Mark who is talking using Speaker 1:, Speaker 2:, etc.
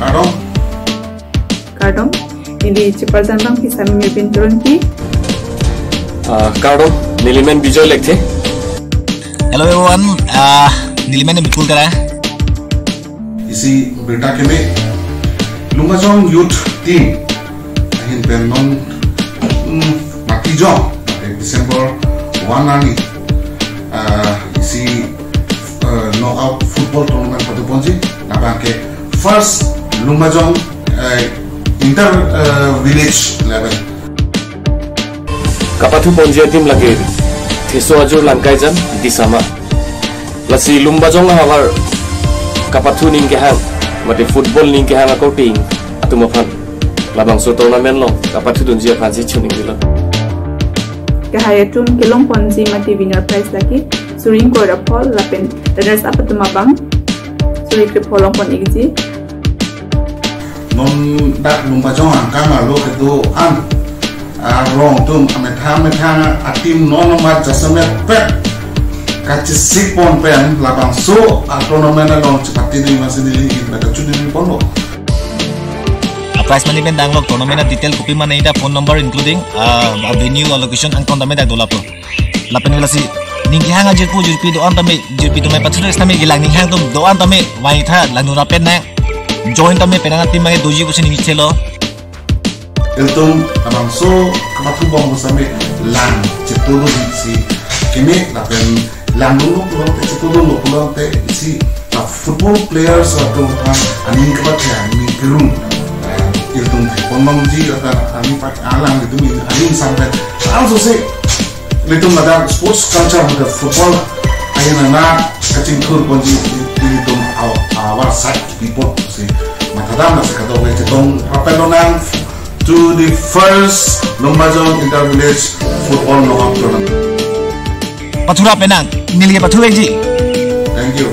Speaker 1: Kardom. Ini cepat bang kisah memimpin turun ki.
Speaker 2: Kardom. Niliman Bijoy lekte.
Speaker 3: Hello everyone. Niliman betul kah?
Speaker 4: Isi berita kini Lumajang Youth Team ahin penon mati jong Desember 1 nani isi knockout football tournament pada ponji nabang ke first Lumajang inter village level
Speaker 2: Kapatu ponji tim lagi Teso ajur langkai jam di sama lasi Lumajang hawar Kapatu ning ke hang mati football ning ke hang aku ting atu mapan labang so tournament lo Kapatu dunjia fansi chuning dilo
Speaker 1: Kahayatum kilong ponzi mati winner prize lagi suring ko rapol lapen runners up tumabang suri kripolong pon igji
Speaker 4: non dak Lumajang angka malu itu rong tum ametha atim non mat jasamet pet kacis sipon pen labang so tournament long cepati ni masih ni pada cudi ni pon lo
Speaker 3: Prize money download tournament detail copy mana ida phone number including venue or location ang tournament ag dolap to lapen wala si ning hang ajir pu jurpi do an tame jurpi to mai patru stami gilang ning hang to do an tame wai tha lanura pen na join tame penanga tim mai doji kusin ni chelo
Speaker 4: Eltum abang so kamatu bong musame lang cetulu si kini lapen lang dulu pulang te cetulu pulang te si football players atau aning kebat ya ni gerung Iltung pemang ji atau kami pakai alang gitu ni aning sampai langsung sih litung ada sports culture ada football ayah anak kacing tur pun ji litung awal side people sih macam masih kata orang cetong rapelonang to the first Lumajang Inter-Village Football Knockout Tournament.
Speaker 3: Patura penang, nilai patura ji.
Speaker 4: Thank you.